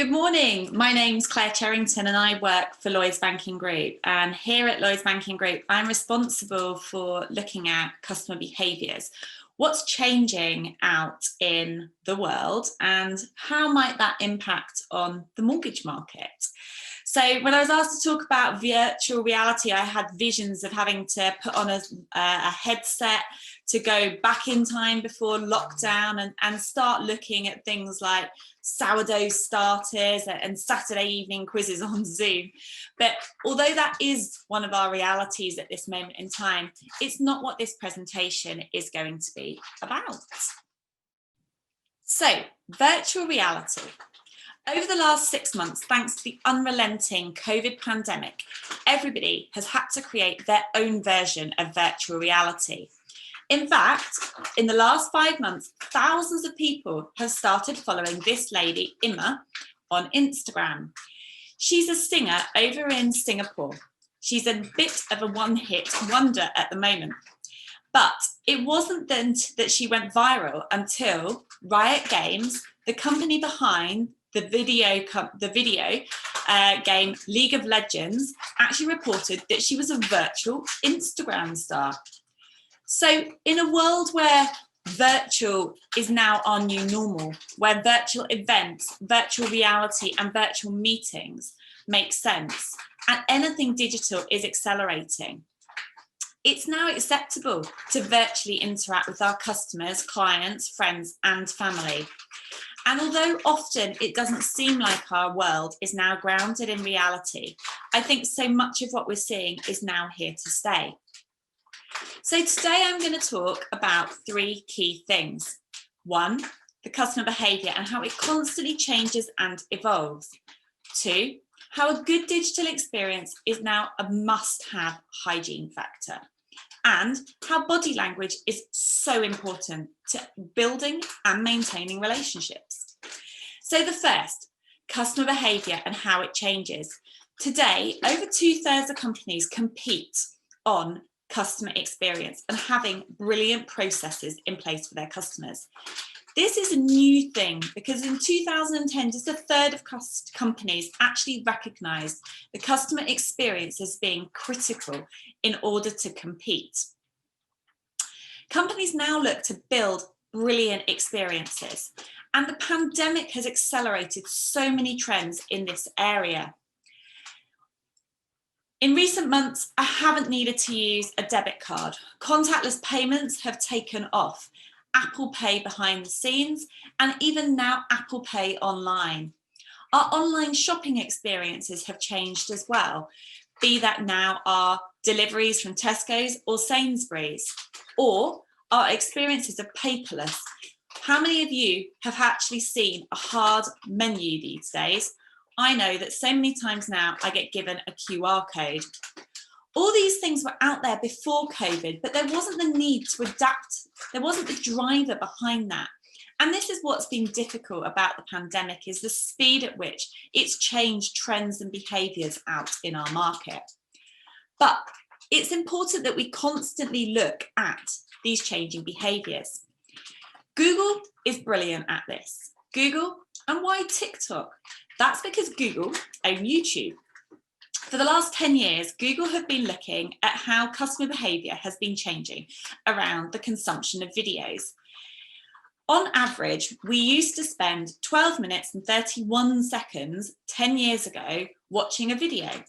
Good morning. My name's Claire Cherrington and I work for Lloyds Banking Group. And here at Lloyds Banking Group, I'm responsible for looking at customer behaviours. What's changing out in the world and how might that impact on the mortgage market? So when I was asked to talk about virtual reality, I had visions of having to put on a headset to go back in time before lockdown and start looking at things like sourdough starters and Saturday evening quizzes on Zoom. But although that is one of our realities at this moment in time, it's not what this presentation is going to be about. So, virtual reality. Over the last 6 months, thanks to the unrelenting COVID pandemic, everybody has had to create their own version of virtual reality. In fact, in the last 5 months, thousands of people have started following this lady, Emma, on Instagram. She's a singer over in Singapore. She's a bit of a one-hit wonder at the moment. But it wasn't then that she went viral until Riot Games, the company behind the video game League of Legends, actually reported that she was a virtual Instagram star. So in a world where virtual is now our new normal, where virtual events, virtual reality and virtual meetings make sense, and anything digital is accelerating, it's now acceptable to virtually interact with our customers, clients, friends and family. And although often it doesn't seem like our world is now grounded in reality, I think so much of what we're seeing is now here to stay. So today I'm going to talk about 3 key things. 1, the customer behaviour and how it constantly changes and evolves. 2, how a good digital experience is now a must-have hygiene factor. And how body language is so important to building and maintaining relationships. So the first, customer behaviour and how it changes. Today, over 2/3 of companies compete on customer experience and having brilliant processes in place for their customers. This is a new thing because in 2010, just 1/3 of companies actually recognised the customer experience as being critical in order to compete. Companies now look to build brilliant experiences, and the pandemic has accelerated so many trends in this area. In recent months, I haven't needed to use a debit card. Contactless payments have taken off. Apple Pay behind the scenes, and even now Apple Pay online. Our online shopping experiences have changed as well, be that now our deliveries from Tesco's or Sainsbury's, or our experiences of paperless. How many of you have actually seen a hard menu these days? I know that so many times now I get given a QR code. All these things were out there before COVID, but there wasn't the need to adapt. There wasn't the driver behind that. And this is what's been difficult about the pandemic, is the speed at which it's changed trends and behaviours out in our market. But it's important that we constantly look at these changing behaviours. Google is brilliant at this. Google, and why TikTok? That's because Google own YouTube. For the last 10 years, Google have been looking at how customer behaviour has been changing around the consumption of videos. On average, we used to spend 12 minutes and 31 seconds 10 years ago watching a video.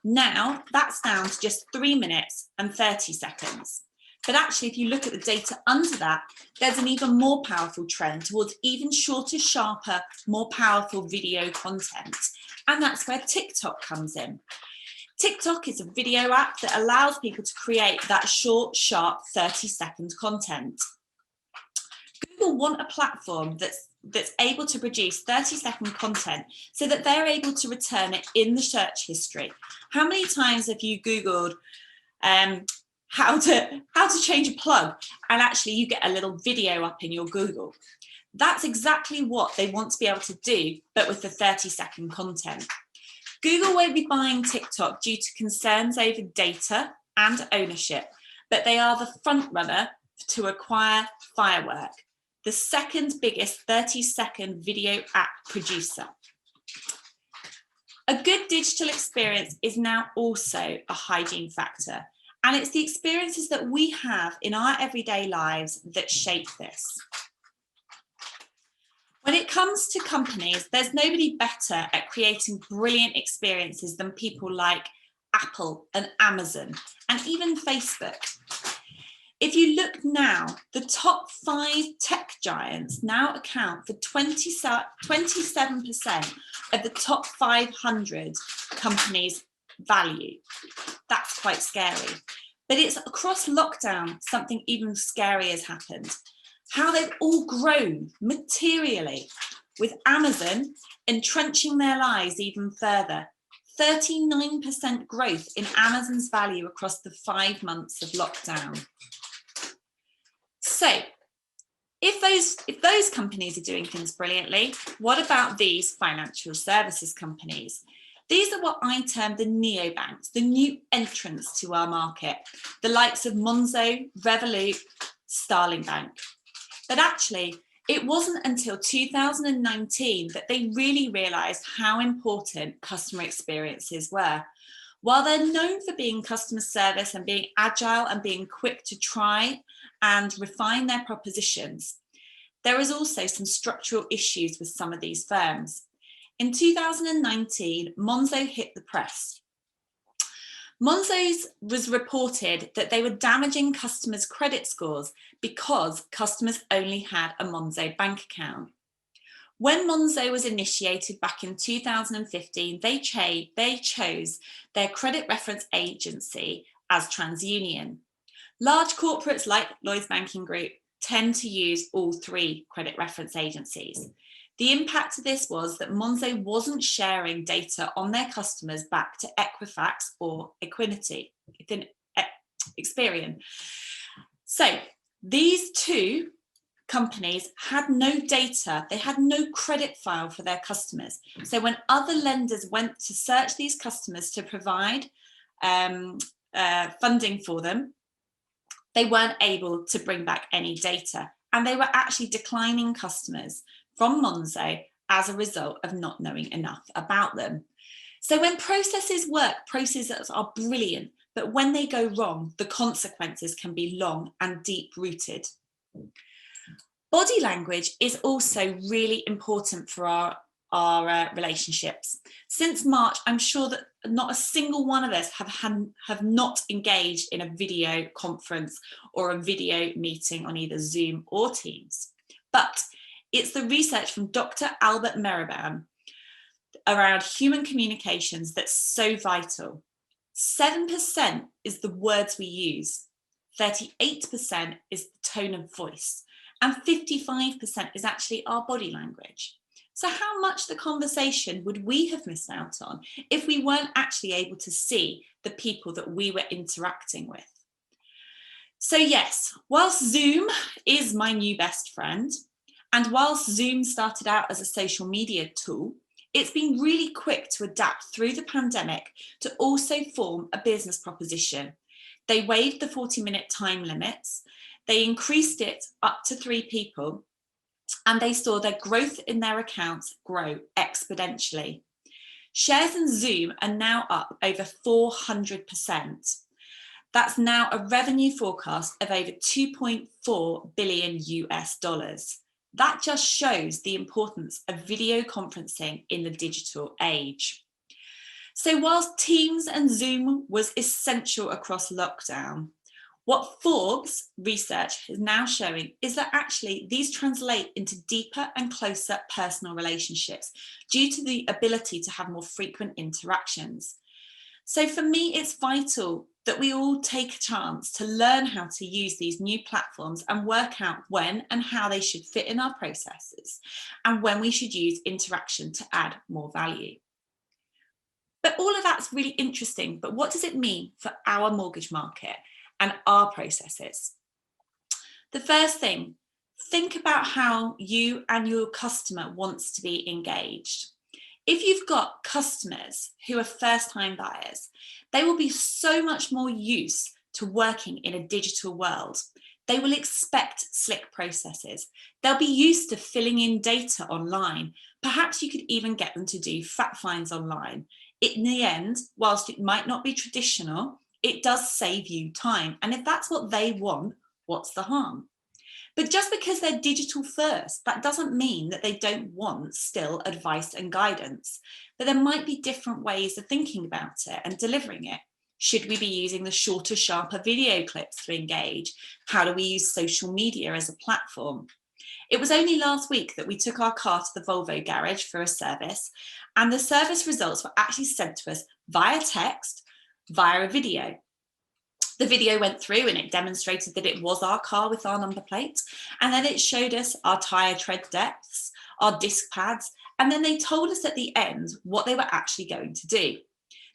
Now that's down to just 3 minutes and 30 seconds. But actually, if you look at the data under that, there's an even more powerful trend towards even shorter, sharper, more powerful video content. And that's where TikTok comes in. TikTok is a video app that allows people to create that short, sharp 30-second content. Google want a platform that's able to produce 30-second content so that they're able to return it in the search history. How many times have you Googled how to change a plug, and actually you get a little video up in your Google? That's exactly what they want to be able to do, but with the 30-second content. Google won't be buying TikTok due to concerns over data and ownership, but they are the front runner to acquire Firework, the second biggest 30-second video app producer. A good digital experience is now also a hygiene factor, and it's the experiences that we have in our everyday lives that shape this. When it comes to companies, there's nobody better at creating brilliant experiences than people like Apple and Amazon and even Facebook. If you look now, the top 5 tech giants now account for 27% of the top 500 companies' value. That's quite scary. But it's across lockdown, something even scarier has happened. How they've all grown materially, with Amazon entrenching their lies even further. 39% growth in Amazon's value across the 5 months of lockdown. So if those companies are doing things brilliantly, what about these financial services companies? These are what I term the neobanks, the new entrants to our market, the likes of Monzo, Revolut, Starling Bank. But actually, it wasn't until 2019 that they really realised how important customer experiences were. While they're known for being customer service and being agile and being quick to try and refine their propositions, there is also some structural issues with some of these firms. In 2019, Monzo hit the press. Monzo's was reported that they were damaging customers' credit scores because customers only had a Monzo bank account. When Monzo was initiated back in 2015, they chose their credit reference agency as TransUnion. Large corporates like Lloyds Banking Group tend to use all 3 credit reference agencies. The impact of this was that Monzo wasn't sharing data on their customers back to Equifax or Experian. So these 2 companies had no data, they had no credit file for their customers. So when other lenders went to search these customers to provide funding for them, they weren't able to bring back any data, and they were actually declining customers from Monzo as a result of not knowing enough about them. So when processes work, processes are brilliant, but when they go wrong, the consequences can be long and deep-rooted. Body language is also really important for our relationships. Since March, I'm sure that not a single one of us have not engaged in a video conference or a video meeting on either Zoom or Teams. But it's the research from Dr. Albert Meribam around human communications that's so vital. 7% is the words we use, 38% is the tone of voice, and 55% is actually our body language. So how much the conversation would we have missed out on if we weren't actually able to see the people that we were interacting with? So yes, whilst Zoom is my new best friend, and whilst Zoom started out as a social media tool, it's been really quick to adapt through the pandemic to also form a business proposition. They waived the 40-minute time limits, they increased it up to 3 people, and they saw their growth in their accounts grow exponentially. Shares in Zoom are now up over 400%. That's now a revenue forecast of over $2.4 billion US. That just shows the importance of video conferencing in the digital age. So whilst Teams and Zoom was essential across lockdown, what Forbes research is now showing is that actually these translate into deeper and closer personal relationships due to the ability to have more frequent interactions. So for me, it's vital that we all take a chance to learn how to use these new platforms and work out when and how they should fit in our processes and when we should use interaction to add more value. But all of that's really interesting, but what does it mean for our mortgage market and our processes? The first thing, think about how you and your customer wants to be engaged. If you've got customers who are first-time buyers, they will be so much more used to working in a digital world. They will expect slick processes. They'll be used to filling in data online. Perhaps you could even get them to do fact finds online. In the end, whilst it might not be traditional, it does save you time. And if that's what they want, what's the harm? But just because they're digital first, that doesn't mean that they don't want still advice and guidance. But there might be different ways of thinking about it and delivering it. Should we be using the shorter, sharper video clips to engage? How do we use social media as a platform? It was only last week that we took our car to the Volvo garage for a service, and the service results were actually sent to us via text, via a video. The video went through and it demonstrated that it was our car with our number plate, and then it showed us our tyre tread depths, our disc pads, and then they told us at the end what they were actually going to do.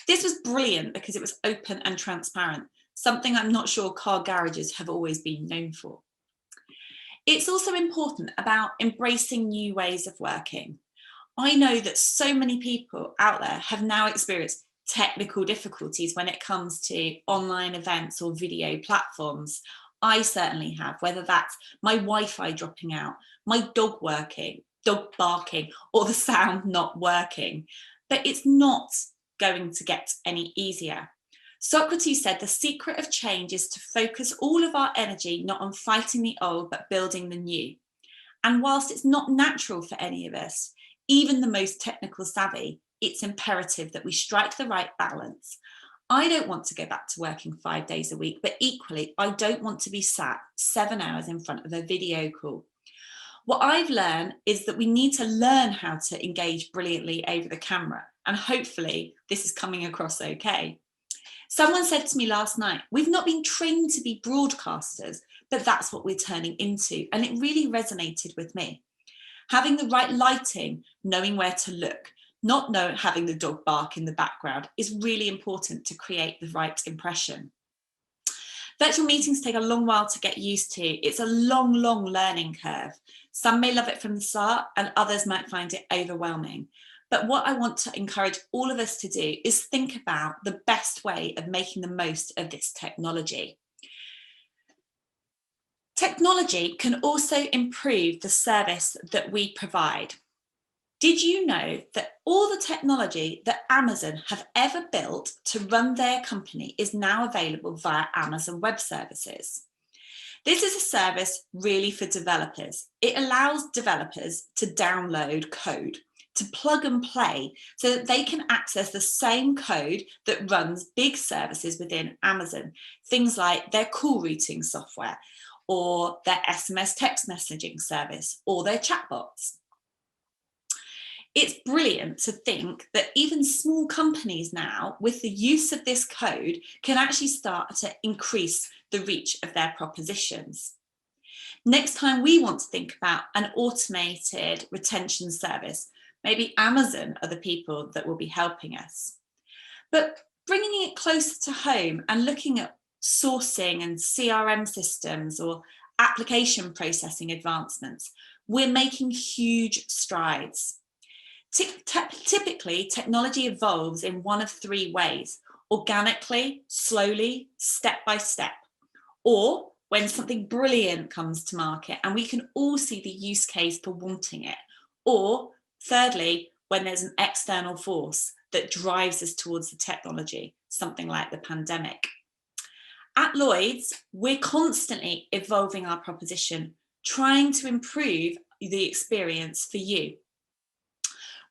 This was brilliant because it was open and transparent, something I'm not sure car garages have always been known for. It's also important about embracing new ways of working. I know that so many people out there have now experienced technical difficulties when it comes to online events or video platforms. I certainly have, whether that's my Wi-Fi dropping out, my dog barking, or the sound not working. But it's not going to get any easier. Socrates said the secret of change is to focus all of our energy not on fighting the old, but building the new. And whilst it's not natural for any of us, even the most technical savvy, it's imperative that we strike the right balance. I don't want to go back to working 5 days a week, but equally, I don't want to be sat 7 hours in front of a video call. What I've learned is that we need to learn how to engage brilliantly over the camera, and hopefully this is coming across okay. Someone said to me last night, we've not been trained to be broadcasters, but that's what we're turning into, and it really resonated with me. Having the right lighting, knowing where to look, not having the dog bark in the background is really important to create the right impression. Virtual meetings take a long while to get used to. It's a long, long learning curve. Some may love it from the start and others might find it overwhelming. But what I want to encourage all of us to do is think about the best way of making the most of this technology. Technology can also improve the service that we provide. Did you know that all the technology that Amazon have ever built to run their company is now available via Amazon Web Services? This is a service really for developers. It allows developers to download code, to plug and play so that they can access the same code that runs big services within Amazon. Things like their call routing software or their SMS text messaging service or their chatbots. It's brilliant to think that even small companies now, with the use of this code, can actually start to increase the reach of their propositions. Next time we want to think about an automated retention service, maybe Amazon are the people that will be helping us. But bringing it closer to home and looking at sourcing and CRM systems or application processing advancements, we're making huge strides. Typically, technology evolves in one of 3 ways: organically, slowly, step by step, or when something brilliant comes to market and we can all see the use case for wanting it, or thirdly, when there's an external force that drives us towards the technology, something like the pandemic. At Lloyds, we're constantly evolving our proposition, trying to improve the experience for you.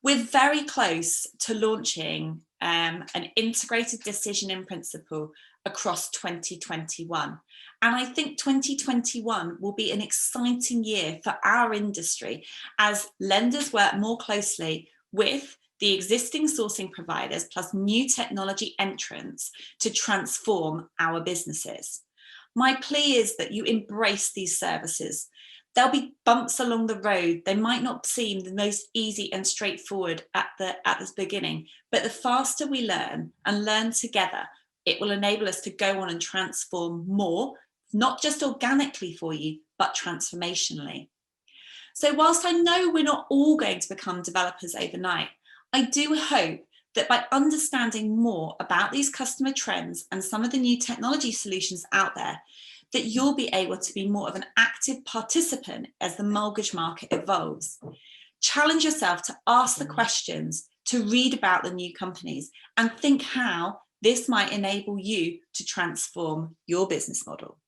We're very close to launching an integrated decision in principle across 2021. And I think 2021 will be an exciting year for our industry as lenders work more closely with the existing sourcing providers plus new technology entrants to transform our businesses. My plea is that you embrace these services. There'll be bumps along the road. They might not seem the most easy and straightforward at the beginning, but the faster we learn and learn together, it will enable us to go on and transform more, not just organically for you, but transformationally. So whilst I know we're not all going to become developers overnight, I do hope that by understanding more about these customer trends and some of the new technology solutions out there, that you'll be able to be more of an active participant as the mortgage market evolves. Challenge yourself to ask the questions, to read about the new companies and think how this might enable you to transform your business model.